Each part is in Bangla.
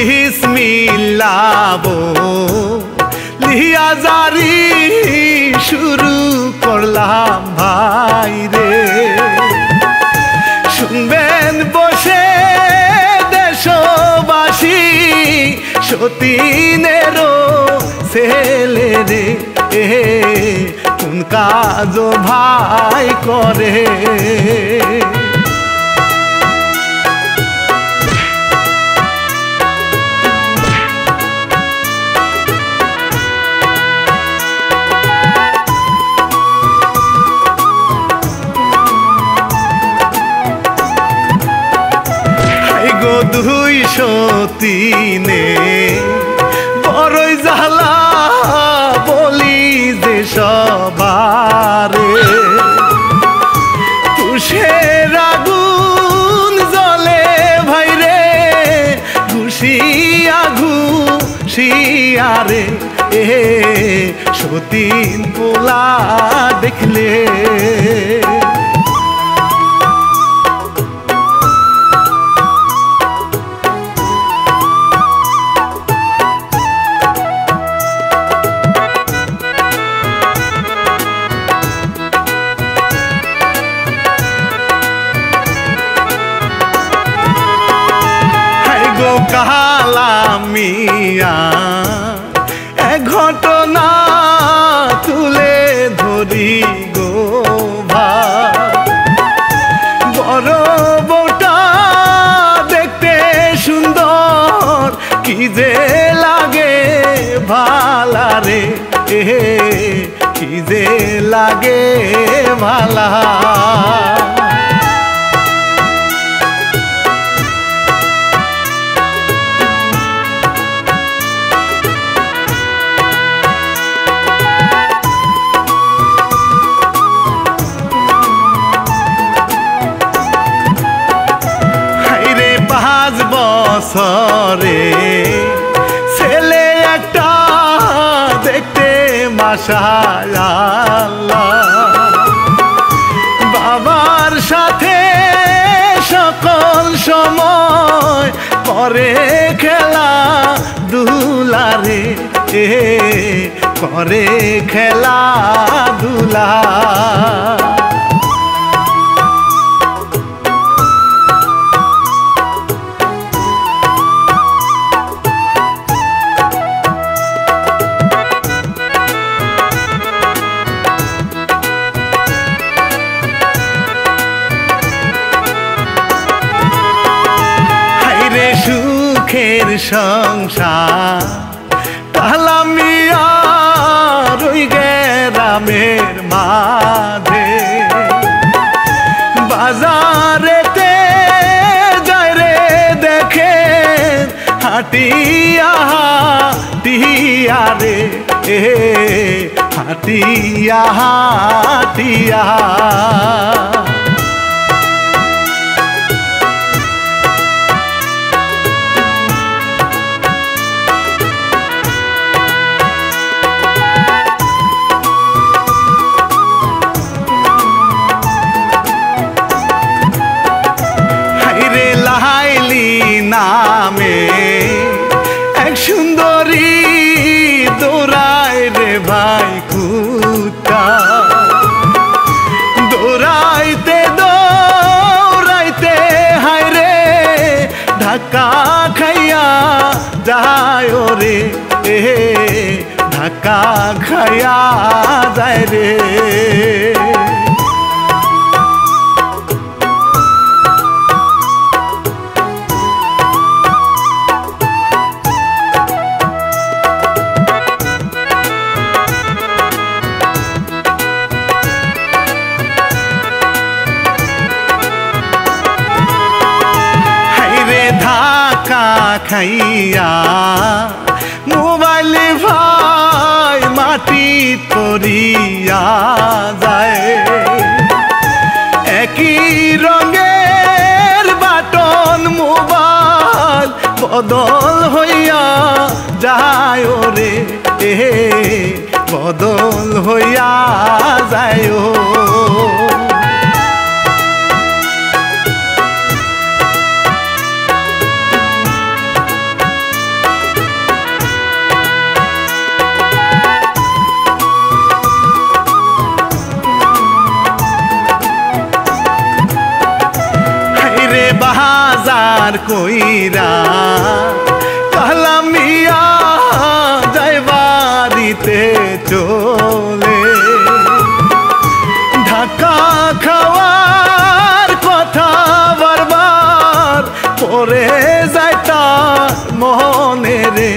বিসমিল্লাহ লিয়া জারি শুরু করলাম ভাই রে। শুনবেন বসে দেশবাসী সতীনেরও ছেলে রে, কোন কাজ ভাই করে। দুই সতীনে বড়ই জ্বালা বলি যে সবারে, তুষের আগুন জ্বলে ভাইরে ঘুষিয়া ঘুষিয়া রে, সতীন পোলা দেখলে। কালামিয়া এক ঘটনা তুলে ধরি গো ভাই, বড় বউটা দেখতে সুন্দর কি যে লাগে ভালা রে, কি যে লাগে ভালা। বছরে ছেলে একটা দেখতে মাশাআল্লাহ, বাবার সাথে সকল সময় করে খেলা দুলারে, করে খেলা দুলা। সুখের সংসার কালামিয়া রই গ্রামের মাঝে, বাজারেতে যায় রে দেখে হাটিয়া হাটিয়া রে, হাটিয়া হাটিয়া। নামে এক সুন্দরী দৌড়ায় রে ভাই কুত্তা, দৌড়াইতে দৌড়াইতে হায় রে ধাক্কা খাইয়া যায় রে, ধাক্কা খাইয়া যায় রে। খাইয়া মোবাইল ভাই মাটি পড়িয়া যায়, একই রঙের বাটন মোবাইল বদল হইয়া যায় রে, বদল হইয়া যায়। পার কইরা কালামিয়া যাইবারিতে চলে ঢাকা খাওয়ার কথা বারবার পরে যায় তার মনে রে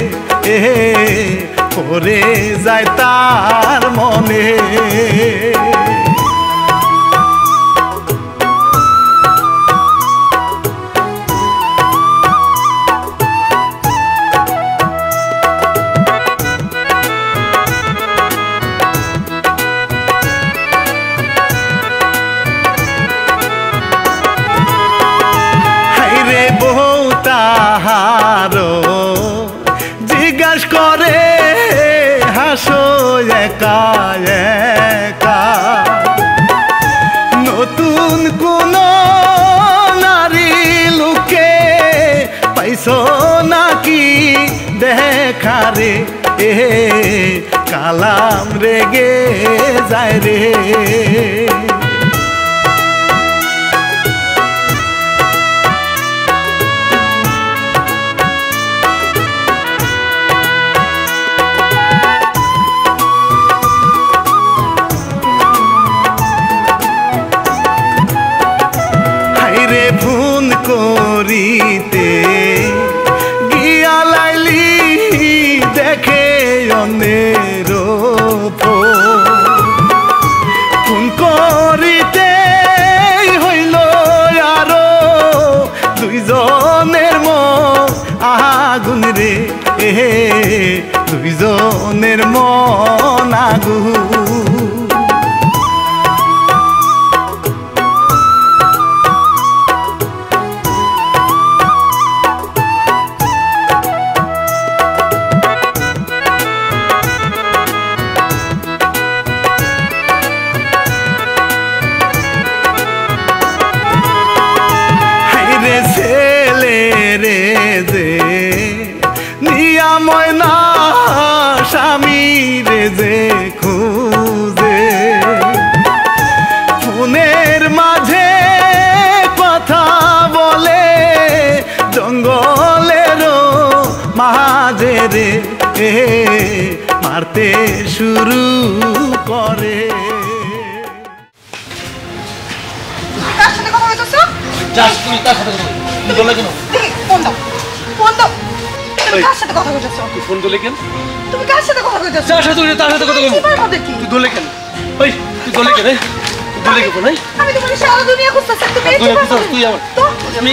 পরে যায় তার মনে জিজ্ঞাস করে হাসো একা একা নতুন কোন নারী লোকে পাইছো নাকি দেখা রে কালাম রেগে যায় রে করিতে গিয়া লাইলি দেখে অন্যের ফোন করিতে হইল আরো দুইজনের আগুন রে দুইজনের মন আগুন ময়না স্বামী রে যে খুঁজে ফোনের মাঝে কথা বলে জঙ্গলের মাঝে রে মারতে শুরু করে কার সাথে কথা কইতেছ? তুই ফোন দলে কেন? তুমি কার সাথে কথা কইতেছ? যার সাথে তার সাথে কথা কইবো। তুই দলে কেন? ওই তুই দলে কেন? তুই দলে কেন? আমি তোমাকে সারা দুনিয়া খুঁজতেছি তুমি এই তুই খুঁজছ তুই আমার। তো আমি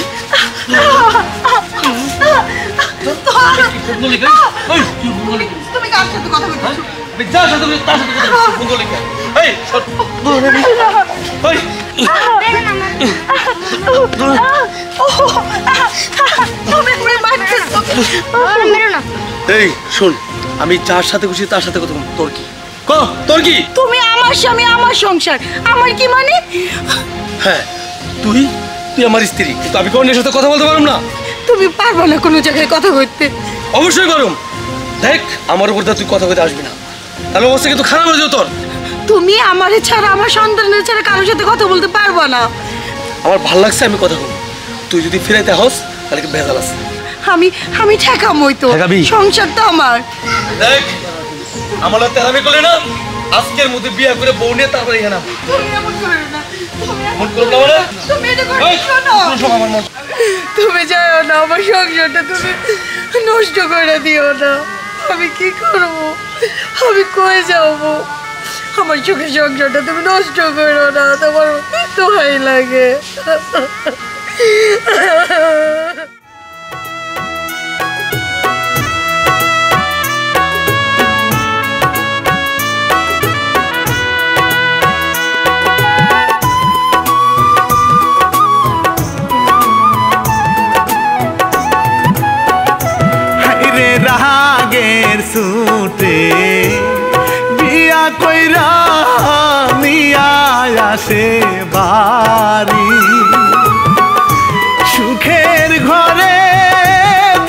ফোন দলে কেন? ওই তুই ফোন দলে কেন? তুমি কার সাথে কথা কইতেছ? আমি যার সাথে তার সাথে কথা কইবো। ফোন দলে কেন? এই সর দলে আমি। ওই এই শোন আমি যার সাথে খুশি তার সাথে কথা বলবো তোর কি তোর কি তুমি আমার স্বামী আমার সংসার আমার কি মানে হ্যাঁ তুই আমার স্ত্রী কিন্তু আমি কোন সাথে কথা বলতে পারলাম না তুমি পারবে না কোনো জায়গায় কথা কইতে অবশ্যই পারুম দেখ আমার উপর তুই কথা কইতে আসবি না তাহলে অবস্থা কিন্তু খারাপ হয়ে যাবে তোর তুমি আমারে ছাড়া আমার সন্তানের ছাড়া কারোর সাথে কথা বলতে পারবে না আমার ভালো লাগছে আমি কথা বলবো তুই যদি ফিরাইতে হস তাহলে কি ভেজাল আছে আমি ঠেকামই তো সংসার তো আমার দেখ আমার তেরামি করলে না আজকের মধ্যে বিয়ে করে বউ নিয়ে তারপরে এখানে তুমি এমন করো না মন করব না মানে তুমি এটা করছো না আমার মন তুমি যাও না আমার সংসারটা তুমি নষ্ট করে দিও না আমি কি করব আমি কই যাব আমার চোখের সংসারটা তুমি নষ্ট করো না তোমার দোহাই লাগে রাগের সুটে বিয়া কইরা নিয়া আসে বাড়ি সুখের ঘরে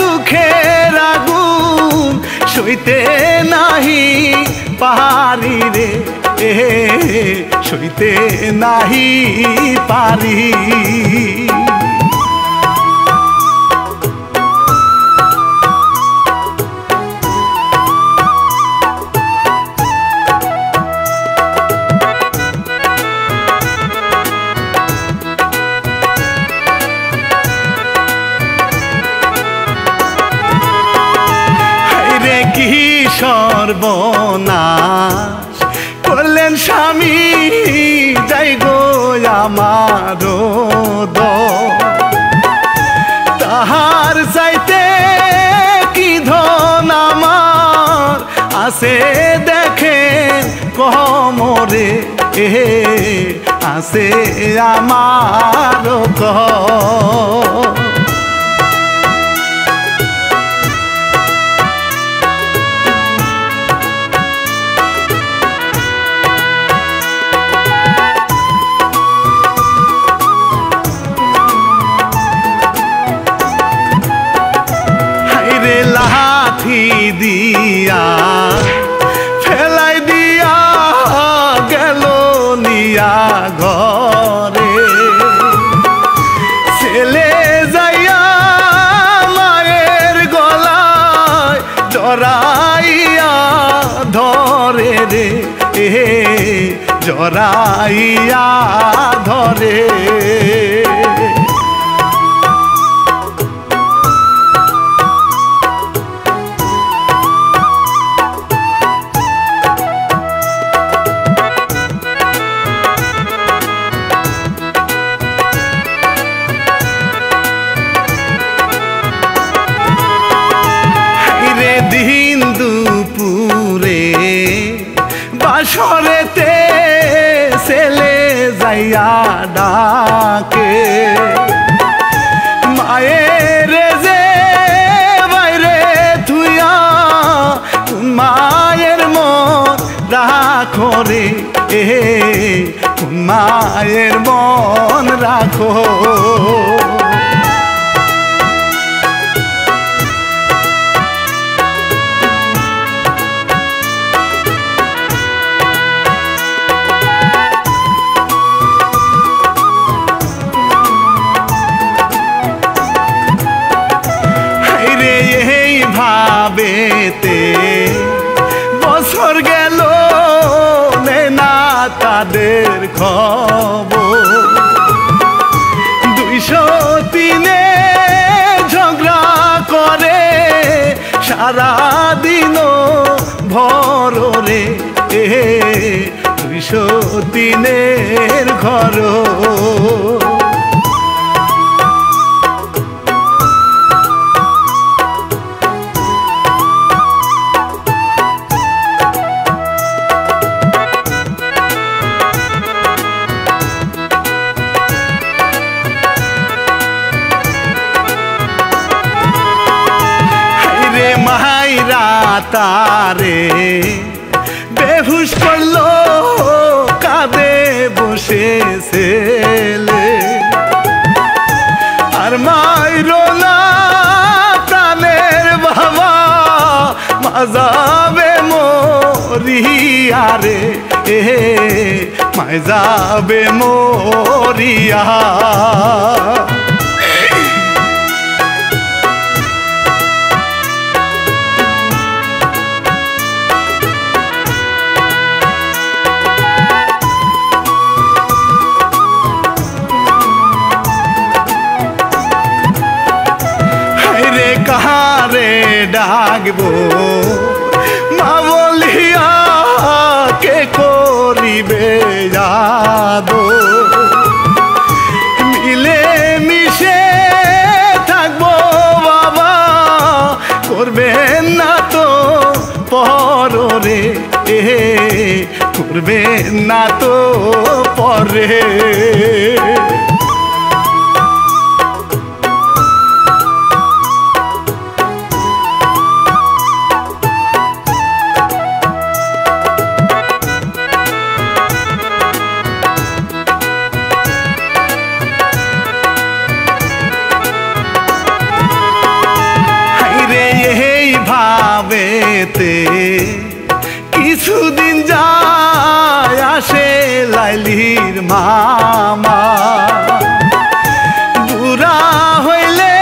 দুঃখের আগুন সইতে নাহি পারি রে সইতে নাহি পারি সর্বনাশ করলেন স্বামী যাই গো আমার তাহার চাইতে কি ধন আমার আছে দেখেন কমরে আছে আমার হাইরে লাঠি দিয়া ফেলাই দিয়া গেল নিয়া ঘরে ছেলে যাইয়া মায়ের গলায় জড়াইয়া ধরে রে জড়াইয়া ধরে দিন দুপুরে বাসরেতে ছেলে যাইয়া ডাকে মায়ের যে বাইরে থুইয়া মায়ের মন রাখো রে মায়ের মন রাখো ভাবেতে বছর গেল না তাদের খবর 203 ঝগড়া করে সারাদিন ভরে 203 ঘর তারে বেহুশ করলো কাঁদে বসে ছেলে আর মাইরো না প্রাণের বাবা মাজাবে মরিয়া রে মাজাবে মরিয়া কাহারে ডাকবো মা বলিয়া কে করিবে যাদো মিলে মিশে থাকবো বাবা করবেন না তো পরে করবেন না তো পরে ভাবেতে কিছুদিন যায় আসে লাইলির মামা বুড়া হইলে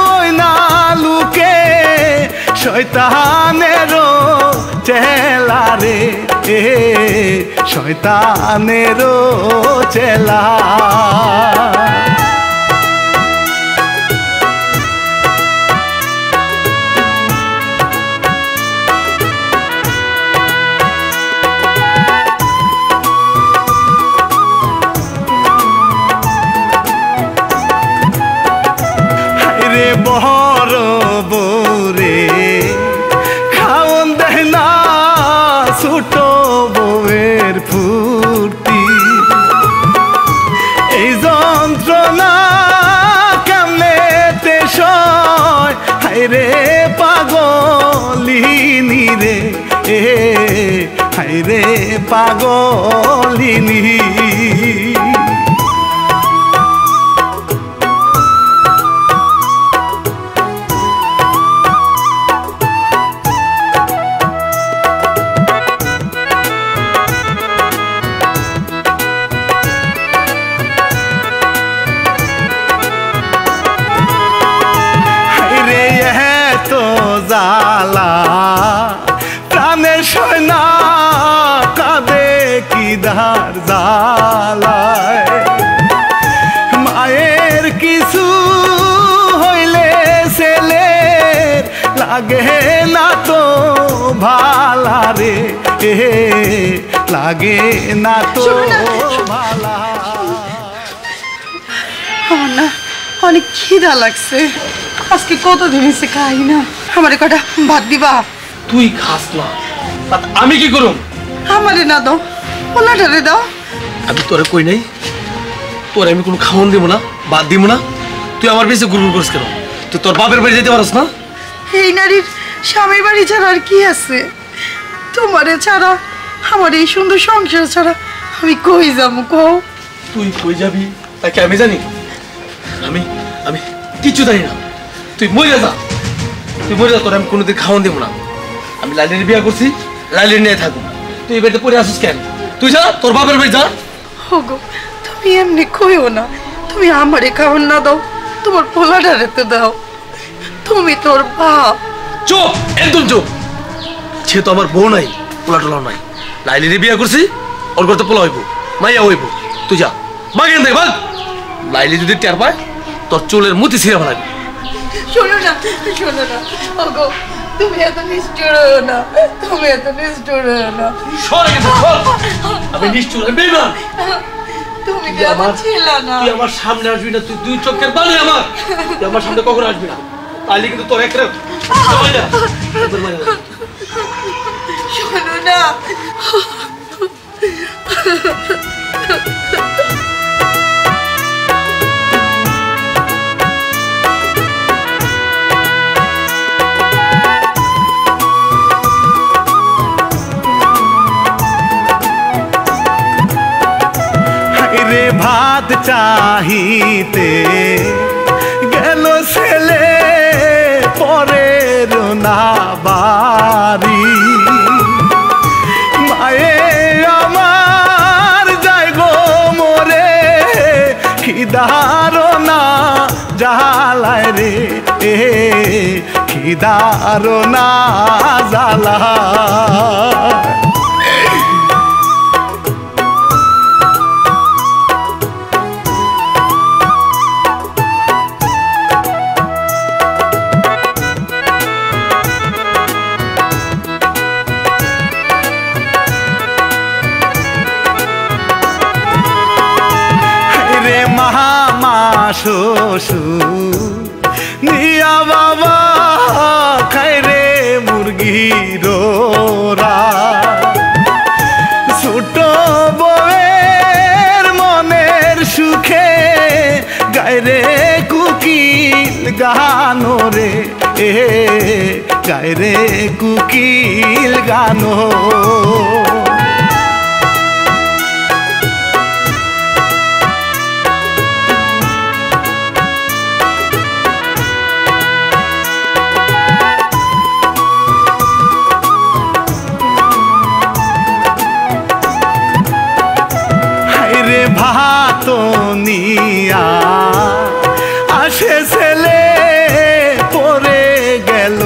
ওই না লুকে শয়তানেরও চেলা রে শয়তানেরও চেলা হাইরে বড় বউরে খাওন দেয় না ছোট বউয়ের ফুর্তি এই যন্ত্রণা কেমনে তেসয় হাইরে পাগলিনী রে হাইরে পাগলিনী জালা প্রাণে সয়না কাঁদে কি ধার জালায় মায়ের কিছু হইলে ছেলের লাগে না তো ভালা রে লাগে না তো ভালা আমার না অনেক খিদা লাগছে আজকে কতদিন এসে খাই না আমারে কটা ভাত দিবা তুই খাস না আমি কি করুম আমারে না দাও ওলাটারে দাও আমি তোরে কই নাই তোরে আমি কোনো খাওয়ান দিব না বাদ দিব না তুই আমার বেশি গুরগুর করিস কেন তুই তোর বাপের বাড়ি যেতে পারস না এই নারীর স্বামীর বাড়ি ছাড়া আর কি আছে তোমারে ছাড়া আমার এই সুন্দর সংসার ছাড়া আমি কই যাবো কও তুই কই যাবি তাকে আমি জানি আমি আমি কিছু জানি না তুই মরে যা তোর আমি কোনোদিন খাওয়ান দেবো না আমি লাইনের বিয়ে করছি লাইনের নিয়ে থাকবো তুই এই বাড়িতে পড়ে আসিস কেন তুই যা তোর বাপের বাড়ি যা হোগো তুমি এমনি কইও না তুমি আমারে খাওয়ান না দাও তোমার পোলাটারে তো দাও তুমি তোর বাপ চুপ একদম চুপ সে তো আমার বউ নাই পোলা টোলা নাই লাইনের বিয়ে করছি ওর করতে পোলা হইব মাইয়া হইব তুই যা বাগেন দেখ ভাগ লাইলি যদি টের পায় তোর চুলের মুতি ছিঁড়ে ফেলাবি শোনো না ওগো তুমি এত নিষ্ঠুর না তুমি এত নিষ্ঠুর না আমি নিষ্ঠুর বেমান তুমি তো আমার ছেলে না তুই আমার সামনে আসবি না তুই দুই চোখের বালি আমার তুই আমার সামনে কখনো আসবি না তাহলে কিন্তু তোর একটা শোনো না ভাত চাহিতে গেল ছেলে পরের না বাড়ি মায়ে আমার যাই গো মোরে খিদার না জালায় রে খিদার না জালা শ্বশুর নিয়া বাবা খাই রে মুরগির ছোট বউয়ের মনের সুখে গায়রে কুকিল গানো রে গায়রে কুকিল গানো ভাতনিয়া আসে ছেলে পরে গেল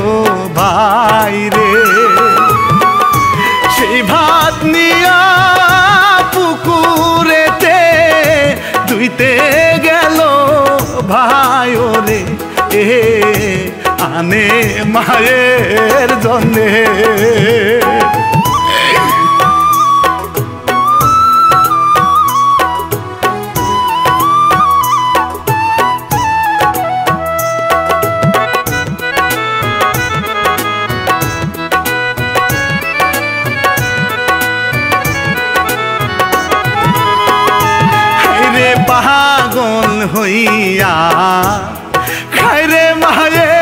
ভাইরে সেই ভাত নিয়া পুকুরেতে ধুইতে গেল ভাই রে আনে মায়ের জন্যে পাগল হইয়া খাইরে মায়ে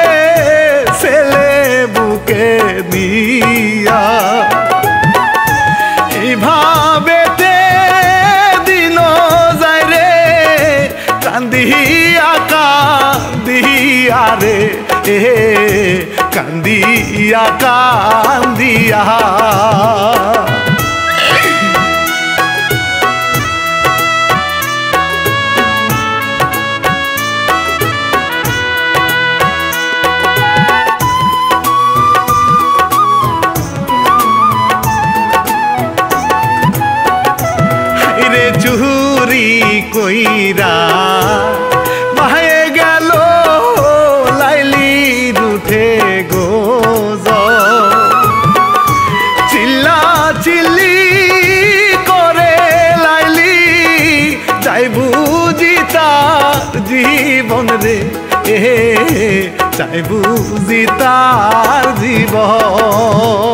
ছেলে বুকে দিয়া এইভাবেতে দিন যায় রে কান্দিয়া কান্দিয়া রে কান্দিয়া কান্দিয়া চুরি কইরা মায়ে গেল লাইলি উঠে গোজ চিল্লা চিল্লি করে লাইলি যাই বুঝি তার জীবন রে যাই বুঝি তার জীবন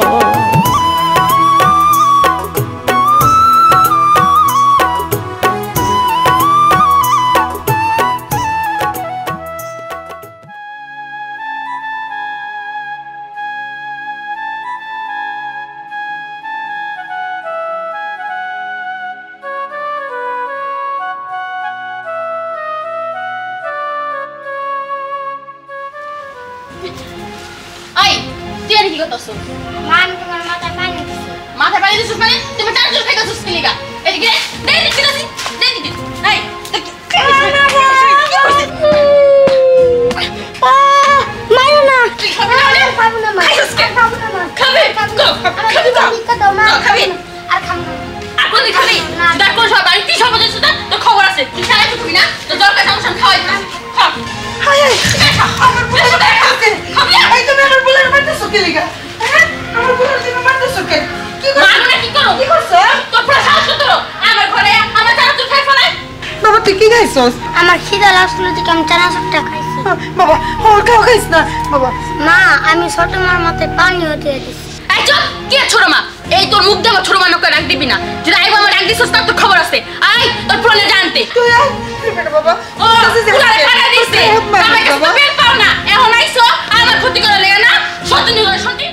আমার খিদা লাগছিল যে আমি চানাচুরটা খাইছি বাবা ওর খাও খাইস না বাবা মা আমি ছোট মার মতে পানিও দিয়ে দিছি এই চল কি ছোট মা এই তোর মুখ দেওয়া ছোট মা নকে রাখ দিবি না যদি আইবা আমার রাখ দিছস তোর খবর আছে আই তোর পুরনে জানতে তুই আয় বেটা বাবা ও পুরালে টাকা দিছে আমার কাছে বেল পাও না এখন আইছো আমার ক্ষতি করে লাগে না সত্যি নিয়ে সত্যি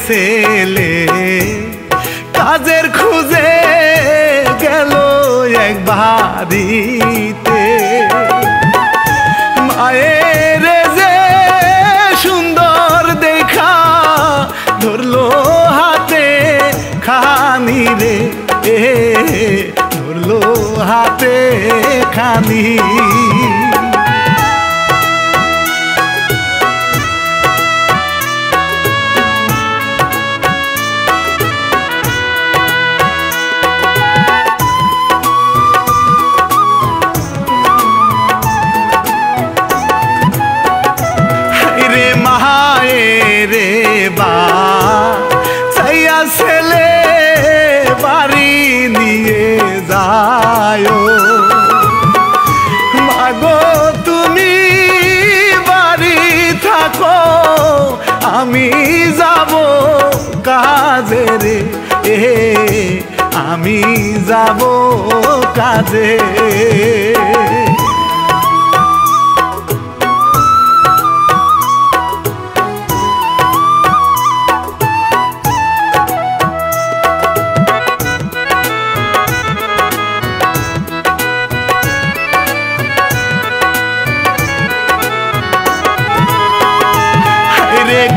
ছেলে কাজের খুঁজে গেল এক বাড়িতে মায়ের যে সুন্দর দেখা ধরলো হাতে খানি রে ধরলো হাতে খানি ছেলে বাড়ি নিয়ে যায় মাগো তুমি বাড়ি থাকো আমি যাব কাজে রে আমি যাব কাজে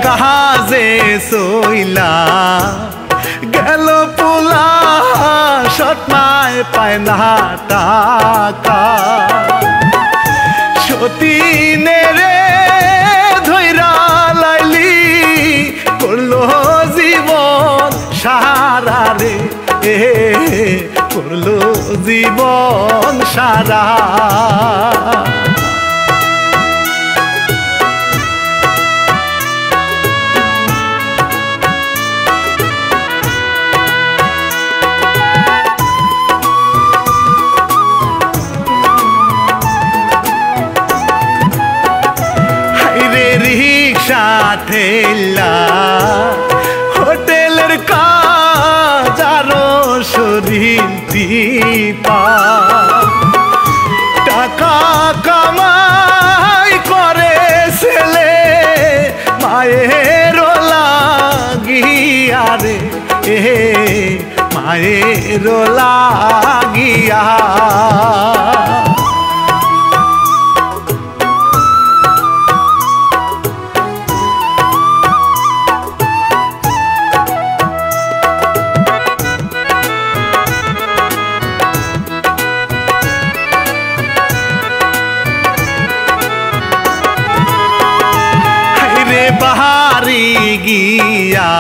কাজে সইলা গেল পোলা সৎমায় পায় না টাকা সতীনে রে ধৈরা লাইলি করলো জীবন সারা রে করলো জীবন সারা না ঠেলা হোটেলের কাজ আরো শরীর টিপা টাকা কামাই করে ছেলে মায়ের লাগিয়া রে মায়ের লাগিয়া বাহারি গিয়া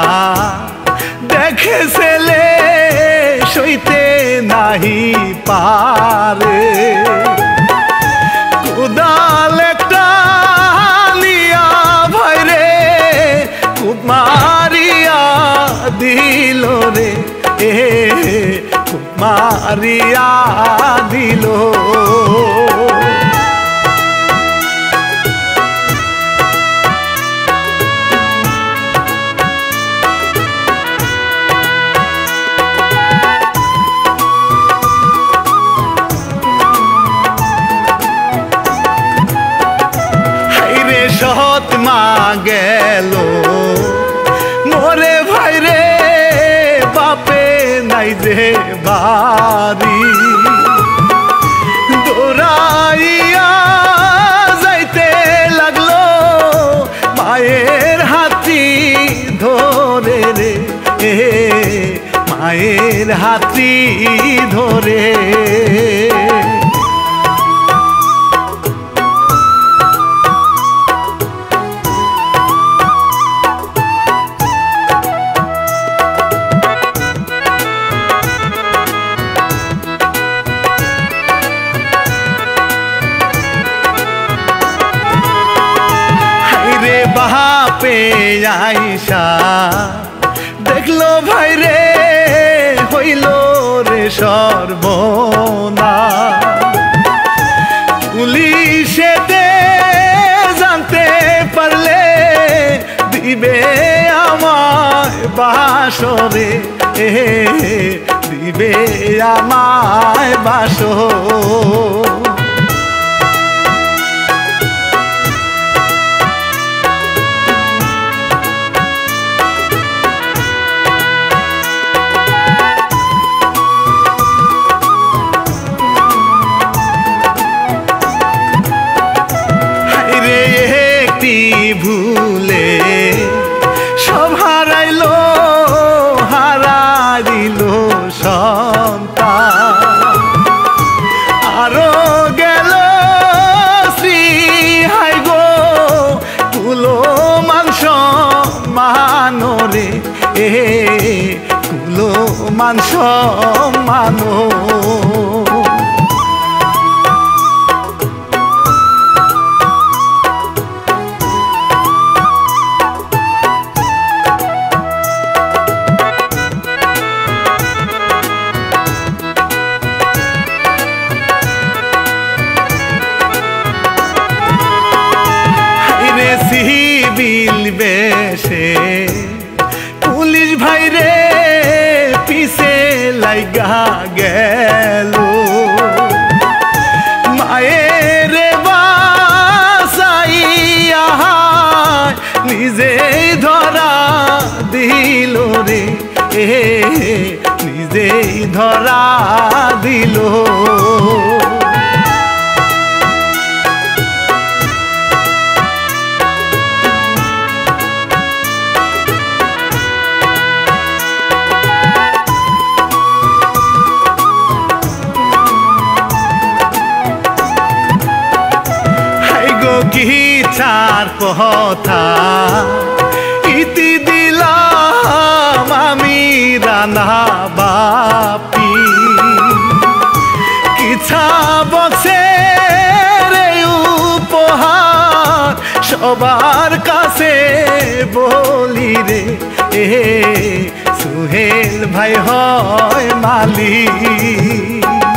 দেখে ছেলে সইতে নাহি পারে কোদাল একটা নিয়া ভয়রে খুব মারিয়া দিল রে খুব মারিয়া দিল সৎ মা গেল মোরে ভাই রে বাপে নাই যে বাড়ি দৌড়াইয়া যাইতে লাগলো মায়ের হাতি ধরে রে মায়ের হাতি ধরে বাপে আইসা দেখলো ভাই রে হইল রে সর্বনাশ পুলিশেতে জানতে পারলে দিবে আমায় বাসরে দিবে আমায় বাসর ভুলে সব হারাইল হারাইল সন্তান আরো গেল শ্রী হাই গো কুলো মাংস মানরে কুলো মাংস মানো সিভিল বেশে পুলিশ ভাই রে পিছে লাইগা গেল মায়ের বাসাইয়া নিজেই ধরা দিল রে নিজেই ধরা দিল চার কথা ইতি দিলাম আমি রানা বাপি কিছা বক্সে রে উপহার সবার কাছে বলি রে সুহেল ভাই হয় মালিক